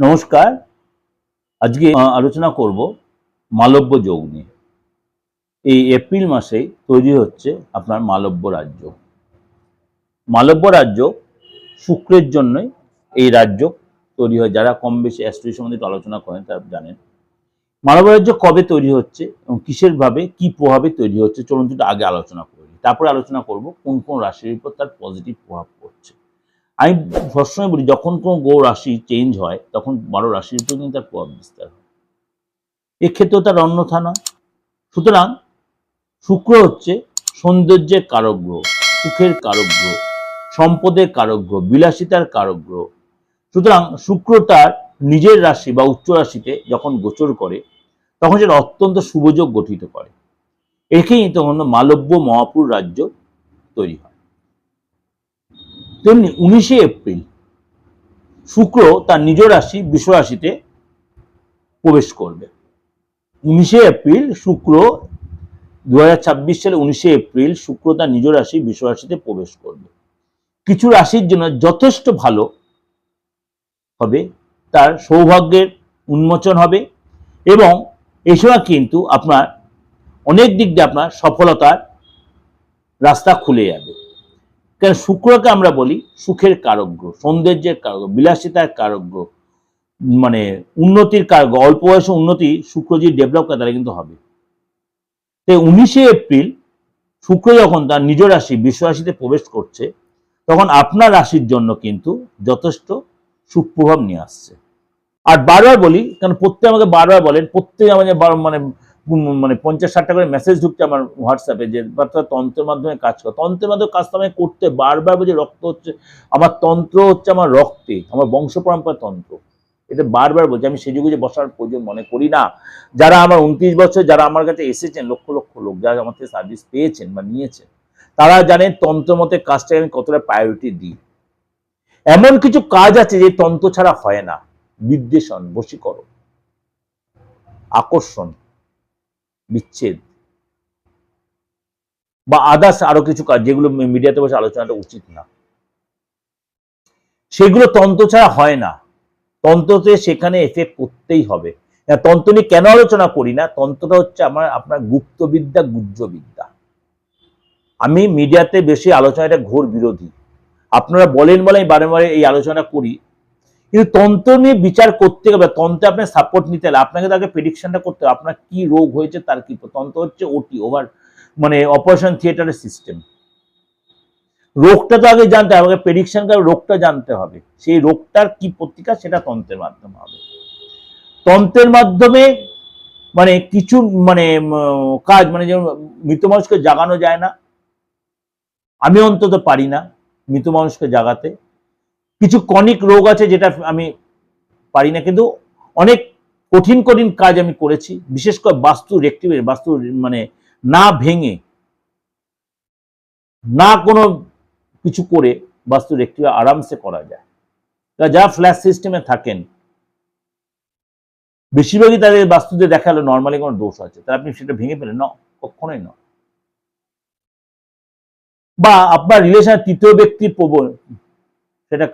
নমস্কার। আজকে আলোচনা করব মালব্য যোগ নিয়ে। এই এপ্রিল মাসে তৈরি হচ্ছে আপনার মালব্য রাজ্য। মালব্য রাজ্য শুক্রের জন্যই এই রাজ্য তৈরি হয়। যারা কম বেশি অ্যাস্ট্রোলজি সম্বন্ধে আলোচনা করেন তারা জানেন মালব্য রাজ্য কবে তৈরি হচ্ছে এবং কিসের ভাবে কি প্রভাবে তৈরি হচ্ছে। চলুন একটু আগে আলোচনা করি, তারপরে আলোচনা করব কোন কোন রাশির উপর তার পজিটিভ প্রভাব পড়ছে। আমি সবসময় বলি যখন কোনো গ্রহ রাশি চেঞ্জ হয় তখন 12 রাশির উপর কিন্তু তার প্রভাব বিস্তার হয়। এক্ষেত্রেও তার অন্যথা নয়। সুতরাং শুক্র হচ্ছে সৌন্দর্যের কারক গ্রহ, সুখের কারক গ্রহ, সম্পদের কারক গ্রহ, বিলাসিতার কারক গ্রহ। সুতরাং শুক্র তার নিজের রাশি বা উচ্চ রাশিতে যখন গোচর করে তখন সেটা অত্যন্ত শুভযোগ গঠিত করে। একেই তখন মালব্য মহাপুর রাজ্য তৈরি হয়। তেমনি 19শে এপ্রিল শুক্র তার নিজ রাশি বৃষ রাশিতে প্রবেশ করবে। 19শে এপ্রিল শুক্র 2026 সালে 19শে এপ্রিল শুক্র তার নিজ রাশি বৃষ রাশিতে প্রবেশ করবে। কিছু রাশির জন্য যথেষ্ট ভালো হবে, তার সৌভাগ্যের উন্মোচন হবে এবং এই সময় কিন্তু আপনার অনেক দিক দিয়ে আপনার সফলতার রাস্তা খুলে যাবে। কারণ শুক্রকে আমরা বলি সুখের কারক গ্রহ, সৌন্দর্যের কারক গ্রহ, বিলাসিতার কারক গ্রহ, মানে উন্নতির কারক। অল্প বয়সে উন্নতি শুক্র যদি ডেভেলপ করে তাহলে কিন্তু হবে। তাই 19শে এপ্রিল শুক্র যখন তার নিজ রাশি বৃষ রাশিতে প্রবেশ করছে তখন আপনার রাশির জন্য কিন্তু যথেষ্ট সুপ্রভাব নিয়ে আসছে। আর বারবার বলি, কারণ প্রত্যেকে আমাকে বারবার বলেন, প্রত্যেকে আমাদের মানে মানে 50-60টা করে মেসেজ ঢুকছে আমার হোয়াটসঅ্যাপে যে তন্ত্রের মাধ্যমে কাজ করে। তন্ত্রের মাধ্যমে কাজটা আমাকে করতে বারবার বলছে রক্ত হচ্ছে আমার, তন্ত্র হচ্ছে আমার রক্তে, আমার বংশ পরম্পরা তন্ত্র। এটা বারবার বলছি। আমি সেই যুগে যে বসার প্রয়োজন মনে করি না। যারা আমার 29 বছর যারা আমার কাছে এসেছেন, লক্ষ লক্ষ লোক যারা আমার থেকে সার্ভিস পেয়েছেন বা নিয়েছেন, তারা জানেন তন্ত্র মতে কাজটাকে আমি কতটা প্রায়োরিটি দিই। এমন কিছু কাজ আছে যে তন্ত্র ছাড়া হয় না। বিদ্বেষণ, বশীকরণ, আকর্ষণ, বিচ্ছেদ বা আদার্স আরো কিছু কাজ যেগুলো মিডিয়াতে বসে আলোচনাটা উচিত না, সেগুলো তন্ত্র ছাড়া হয় না। তন্ত্রতে সেখানে এফেক্ট করতেই হবে। তন্ত্র নিয়ে কেন আলোচনা করি না? তন্ত্রটা হচ্ছে আপনার গুপ্তবিদ্যা, গুহ্যবিদ্যা। আমি মিডিয়াতে বেশি আলোচনাটা ঘোর বিরোধী। আপনারা বলেন বলে আমি বারে বারে এই আলোচনা করি, কিন্তু তন্ত্র নিয়ে বিচার করতে হবে। তন্ত্রে আপনার সাপোর্ট নিতে হবে, আপনাকে তাকে প্রেডিকশনটা করতে হবে আপনার কি রোগ হয়েছে তার কি। তন্ত্র হচ্ছে ওটি, ওভার মানে অপারেশন থিয়েটারের সিস্টেম। রোগটা তো আগে জানতে হবে, আমাকে প্রেডিকশন করে রোগটা জানতে হবে, সেই রোগটার কি প্রতিকার সেটা তন্ত্রের মাধ্যমে হবে। তন্ত্রের মাধ্যমে মানে কিছু মানে কাজ, মানে যেমন মৃত মানুষকে জাগানো যায় না, আমি অন্তত পারি না মৃত মানুষকে জাগাতে। কিছু কনিক রোগ আছে যেটা আমি পারি না, কিন্তু অনেক কঠিন কঠিন কাজ আমি করেছি। বিশেষ করে বাস্তু রেক্টিভেট, বাস্তু মানে না ভেঙে না কোনো কিছু করে বাস্তু রেক্টিভ আরামসে করা যায়। যা ফ্ল্যাশ সিস্টেমে থাকেন বেশিরভাগই তাদের বাস্তুতে দেখালো নর্মালি কোনো দোষ আছে, তাহলে আপনি সেটা ভেঙে ফেলেন না, কখনোই নয়। বা আপনার রিলেশন তৃতীয় ব্যক্তির প্রবল, সেটা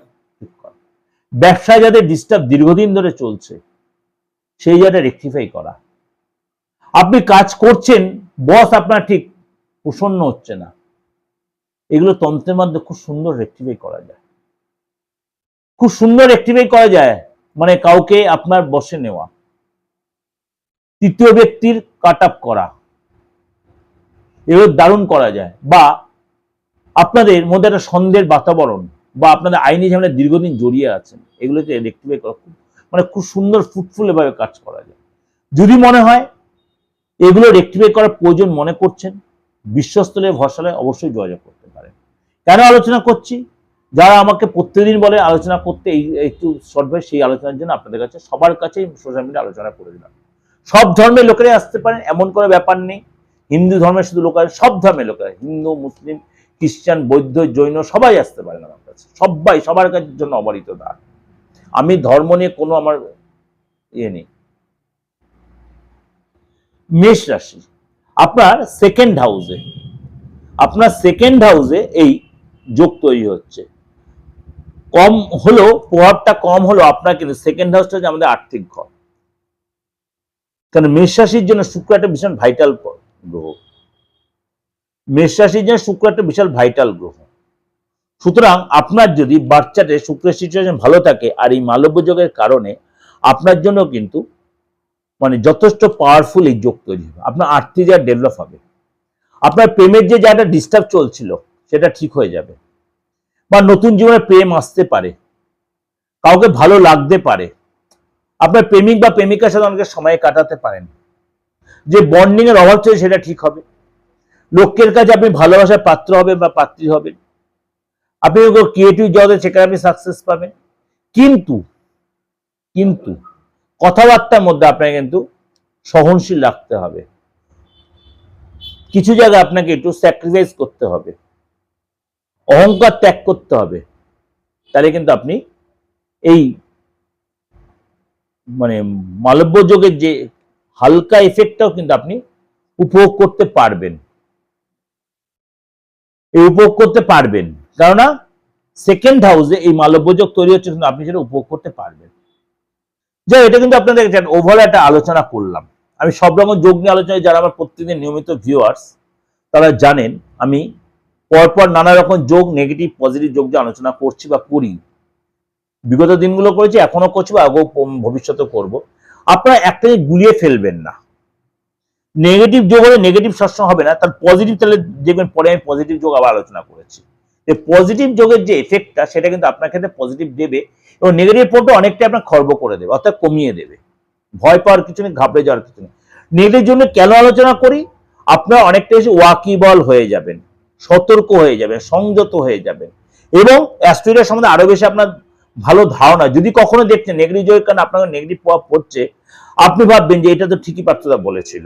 ব্যবসায় যাদের ডিস্টার্ব দীর্ঘদিন ধরে চলছে সেই জায়গাটা রেকটিফাই করা। আপনি কাজ করছেন, বস আপনার ঠিক প্রসন্ন হচ্ছে না, এগুলো তন্ত্রের মাধ্যমে খুব সুন্দর রেকটিফাই করা যায়। খুব সুন্দর রেকটিফাই করা যায়, মানে কাউকে আপনার বসে নেওয়া, তৃতীয় ব্যক্তির কাট আপ করা, এগুলো দারুণ করা যায়। বা আপনাদের মধ্যে একটা সন্দেহের বাতাবরণ বা আপনাদের আইনি ঝামেলা দীর্ঘদিন জড়িয়ে আছেন, এগুলোকে রেকটিফাই করা মানে খুব সুন্দর ফ্রুটফুল ভাবে কাজ করা যায়। যদি মনে হয় এগুলো রেকটিফাই করার প্রয়োজন মনে করছেন, বিশ্বস্তলে ভরসালে অবশ্যই যোগাযোগ করতে পারেন। কেন আলোচনা করছি? যারা আমাকে প্রত্যেকদিন বলে আলোচনা করতে এই একটু শর্ট ভাই, সেই আলোচনার জন্য আপনাদের কাছে সবার কাছেই সোশ্যাল মিডিয়া আলোচনা করে দিলাম। সব ধর্মের লোকেরাই আসতে পারেন, এমন কোনো ব্যাপার নেই। হিন্দু ধর্মের শুধু লোক, সব ধর্মের লোকেরা, হিন্দু, মুসলিম, খ্রিস্টান, বৌদ্ধ, জৈন সবাই আসতে পারেন আমার কাছে। সবাই, সবার কাছে জন্য অবারিত দ্বার। আমি ধর্ম নিয়ে কোনো আমার ইয়ে নেই। মেষ রাশি আপনার সেকেন্ড হাউসে এই যোগ তৈরি হচ্ছে। কম হলো, প্রভাবটা কম হলো আপনার, কিন্তু সেকেন্ড হাউসটা হচ্ছে আমাদের আর্থিক ঘর। কারণ মেষ রাশির জন্য শুক্র একটা ভীষণ ভাইটাল গ্রহ। মেষ রাশির জন্য শুক্র একটা বিশাল ভাইটাল গ্রহ। সুতরাং আপনার যদি বাচ্চাতে শুক্রের সিচুয়েশন ভালো থাকে আর এই মালব্য যোগের কারণে আপনার জন্য কিন্তু মানে যথেষ্ট পাওয়ারফুল এই যোগ তৈরি হবে। আপনার আর্থিক যা ডেভেলপ হবে, আপনার প্রেমের যে জায়গাটা ডিস্টার্ব চলছিল সেটা ঠিক হয়ে যাবে, বা নতুন জীবনে প্রেম আসতে পারে, কাউকে ভালো লাগতে পারে, আপনার প্রেমিক বা প্রেমিকার সাথে অনেকে সময় কাটাতে পারেন, যে বন্ডিং এর অভাব ছিল সেটা ঠিক হবে, লোকের কাছে আপনি ভালোবাসার পাত্র হবেন বা পাত্রী হবেন, আপনি ক্রিয়েটিভ জগতে সেখানে আপনি সাকসেস পাবেন। কিন্তু কিন্তু কথাবার্তার মধ্যে আপনাকে কিন্তু সহনশীল রাখতে হবে, কিছু জায়গায় আপনাকে একটু স্যাক্রিফাইস করতে হবে, অহংকার ত্যাগ করতে হবে, তাহলে কিন্তু আপনি এই মানে মালব্য যোগের যে হালকা এফেক্টটাও কিন্তু আপনি উপভোগ করতে পারবেন। এই উপভোগ করতে পারবেন কেননা সেকেন্ড হাউসে এই মালব্য যোগ তৈরি হচ্ছে, কিন্তু আপনি সেটা উপভোগ করতে পারবেন। যাই, এটা কিন্তু আপনাদের ওভারঅল একটা আলোচনা করলাম। আমি সব রকম যোগ নিয়ে আলোচনা, যারা আমার প্রত্যেকদিন নিয়মিত ভিউয়ার্স তারা জানেন আমি পরপর নানা রকম যোগ, নেগেটিভ পজিটিভ যোগ নিয়ে আলোচনা করছি বা করি, বিগত দিনগুলো করেছি, এখনো করছি বা আগেও ভবিষ্যতে করব। আপনারা একটাকে গুলিয়ে ফেলবেন না। নেগেটিভ যোগ হলে নেগেটিভ সবসময় হবে না, তার পজিটিভ, তাহলে দেখবেন পরে আমি পজিটিভ যোগ আবার আলোচনা করেছি। এই পজিটিভ যোগের যে এফেক্টটা সেটা কিন্তু আপনার ক্ষেত্রে পজিটিভ দেবে, এবং নেগেটিভ পোর্টটা অনেকটাই আপনার খর্ব করে দেবে, অর্থাৎ কমিয়ে দেবে। ভয় পাওয়ার কিছু নেই, ঘাবড়ে যাওয়ার কিছু নেই। নেগেটিভ জন্য কেন আলোচনা করি, আপনারা অনেকটা বেশি ওয়াকিবল হয়ে যাবেন, সতর্ক হয়ে যাবেন, সংযত হয়ে যাবেন, এবং অ্যাস্ট্রোলজির সম্বন্ধে আরো বেশি আপনার ভালো ধারণা। যদি কখনো দেখছেন নেগেটিভ যোগের কারণে আপনার নেগেটিভ প্রভাব পড়ছে, আপনি ভাববেন যে এটা তো ঠিকই পাত্রদা বলেছিল,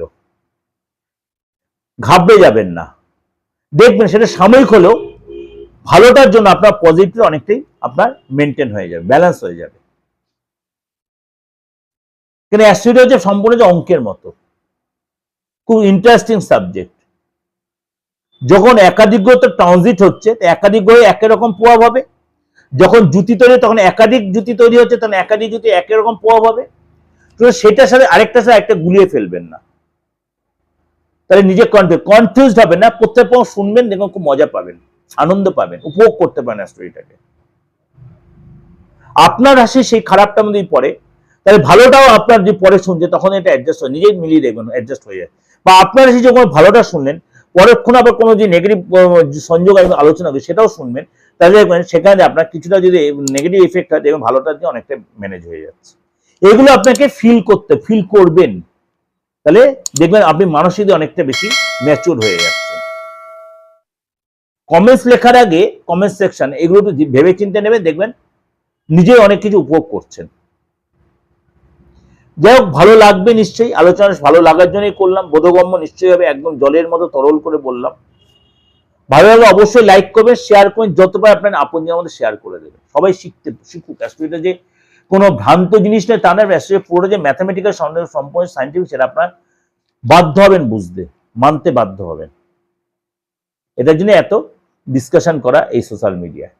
ঘাবড়ে যাবেন না। দেখবেন সেটা সাময়িক হলেও ভালোটার জন্য আপনার পজিটিভ অনেকটাই আপনার মেনটেন হয়ে যাবে, ব্যালেন্স হয়ে যাবে। কিন্তু অ্যাস্ট্রোলজি হচ্ছে সম্পূর্ণ যে অঙ্কের মতো, খুব ইন্টারেস্টিং সাবজেক্ট। যখন একাধিক গ্রহ ট্রানজিট হচ্ছে, একাধিক গ্রহে একই রকম প্রভাব হবে। যখন জুতি তৈরি, তখন একাধিক জুতি তৈরি হচ্ছে, তখন একাধিক জুতি একই রকম প্রভাব হবে। তো সেটার সাথে আরেকটার সাথে একটা গুলিয়ে ফেলবেন না, তাহলে নিজে কনফিউজড হবেন না। প্রত্যেক শুনবেন, দেখুন খুব মজা পাবেন, আনন্দ পাবেন, উপভোগ করতে পারেন স্টোরিটাকে। আপনার রাশি সেই খারাপটার মধ্যেই পড়ে, তাহলে ভালোটাও আপনার যে পরে শুনছে তখন এটা অ্যাডজাস্ট হয়, নিজেই মিলিয়ে দেখবেন অ্যাডজাস্ট হয়ে যায়। বা আপনার রাশি যখন ভালোটা শুনলেন, পরক্ষণ আবার কোনো যে নেগেটিভ সংযোগ আলোচনা করি সেটাও শুনবেন, তাহলে দেখবেন সেখানে আপনার কিছুটা যদি নেগেটিভ ইফেক্ট হয়, দেখবেন ভালোটা দিয়ে অনেকটা ম্যানেজ হয়ে যাচ্ছে। এগুলো আপনাকে ফিল করবেন, তাহলে দেখবেন আপনি মানসিক অনেকটা বেশি ম্যাচিউর হয়ে যাচ্ছেন। কমেন্টস লেখার আগে কমেন্ট সেকশন এগুলো একটু ভেবে চিন্তে নেবেন, দেখবেন নিজে অনেক কিছু উপভোগ করছেন। যাই হোক, ভালো লাগবে নিশ্চয়ই, আলোচনা ভালো লাগার জন্যই করলাম, বোধগম্য নিশ্চয়ই হবে, একদম জলের মতো তরল করে বললাম। ভালো লাগলে অবশ্যই লাইক করবেন, শেয়ার করবেন, যতবার আপনার আপনজনের মধ্যে শেয়ার করে দেবেন। সবাই শিখুক। অ্যাস্ট্রোলজিটা যে কোনো ভ্রান্ত জিনিস নয় তা না, অ্যাস্ট্রোলজি পুরো যে ম্যাথামেটিক্যাল সম্পূর্ণ সায়েন্টিফিক, সেটা আপনার বাধ্য হবেন বুঝতে, মানতে বাধ্য হবেন। এটার জন্য এত ডিসকাশন করা এই সোশ্যাল মিডিয়ায়।